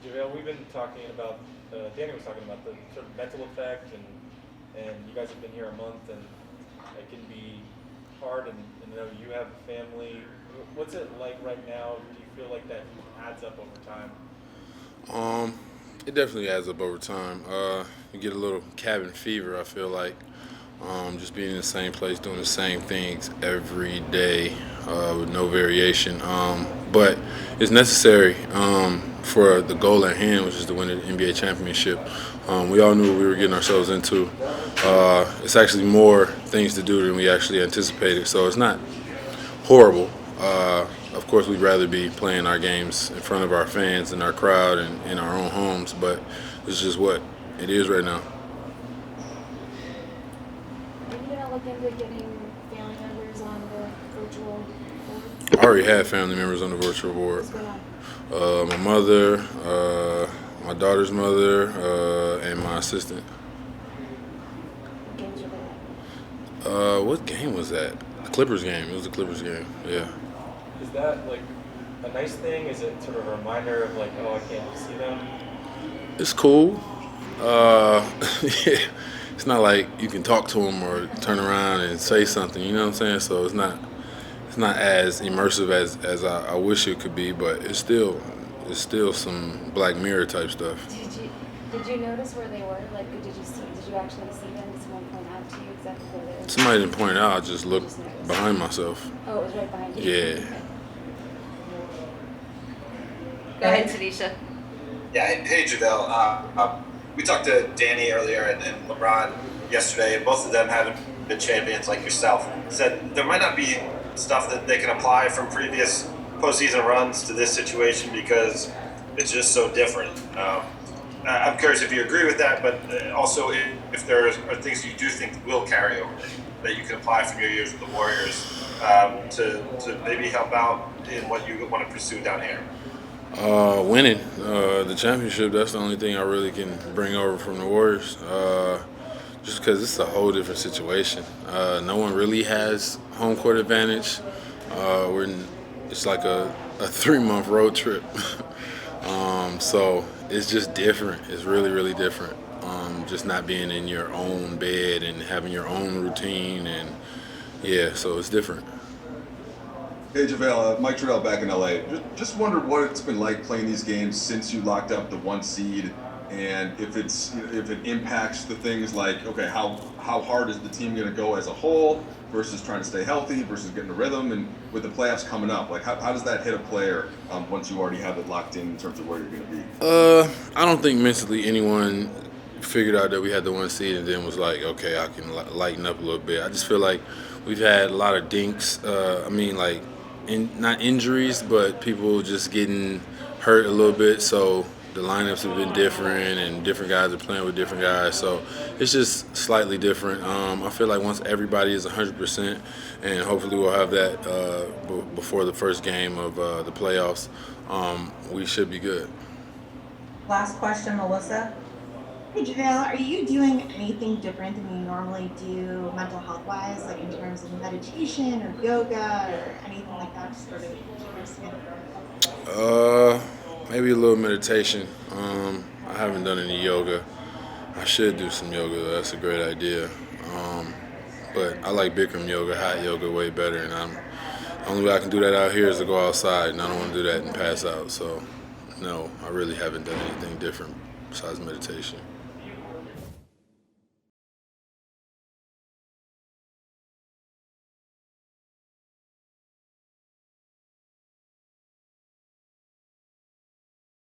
JaVale, we've been talking about, Danny was talking about the sort of mental effect, and you guys have been here a month, and it can be hard, and you know, you have a family. What's it like right now? Do you feel like that adds up over time? It definitely adds up over time. You get a little cabin fever, I feel like. Just being in the same place, doing the same things every day with no variation. But it's necessary for the goal at hand, which is to win the NBA championship. We all knew what we were getting ourselves into. It's actually more things to do than we actually anticipated, so it's not horrible. Of course, we'd rather be playing our games in front of our fans and our crowd and in our own homes, but it's just what it is right now. Are you gonna look into getting family members on the virtual I board? already have family members on the virtual board. What's going on? My mother, my daughter's mother, and my assistant. What games are they at? What game was that? The Clippers game. It was the Clippers game. Yeah. Is that like a nice thing? Is it sort of a reminder of like, oh, I can't see them? It's cool. Uh, yeah. It's not like you can talk to them or turn around and say something. You know what I'm saying? So it's not as immersive as I wish it could be, but it's still some Black Mirror type stuff. Did you notice where they were? Like, did you actually see them? Did someone point out to you exactly where they were? Somebody didn't point it out. I just looked Just noticed. behind myself. Oh, it was right behind you. Yeah. Okay. Go ahead, Tanisha. Yeah, hey JaVale. We talked to Danny earlier and LeBron yesterday, and both of them haven't been champions like yourself. Said there might not be stuff that they can apply from previous postseason runs to this situation because it's just so different. I'm curious if you agree with that, but also if there are things you do think will carry over that you can apply from your years with the Warriors to maybe help out in what you want to pursue down here. Winning the championship, that's the only thing I really can bring over from the Warriors. Just because it's a whole different situation. No one really has home court advantage. It's like a 3-month road trip. So it's just different. It's really, really different. Just not being in your own bed and having your own routine. And yeah, so it's different. Hey JaVale, Mike Terrell back in LA. Just wondered what it's been like playing these games since you locked up the 1 seed, and if it impacts the things like, okay, how hard is the team going to go as a whole versus trying to stay healthy versus getting a rhythm, and with the playoffs coming up, like how does that hit a player once you already have it locked in terms of where you're going to be? I don't think mentally anyone figured out that we had the 1 seed and then was like, okay, I can lighten up a little bit. I just feel like we've had a lot of dinks. Not injuries, but people just getting hurt a little bit. So the lineups have been different, and different guys are playing with different guys. So it's just slightly different. I feel like once everybody is 100%, and hopefully we'll have that before the first game of the playoffs, we should be good. Last question, Melissa. Hey JaVale, are you doing anything different than you normally do mental health wise, like in terms of meditation or yoga or anything like that? Just sort of curious. Maybe a little meditation. I haven't done any yoga. I should do some yoga, though. That's a great idea. But I like Bikram yoga, hot yoga, way better. And the only way I can do that out here is to go outside, and I don't want to do that and pass out. So, no, I really haven't done anything different besides meditation.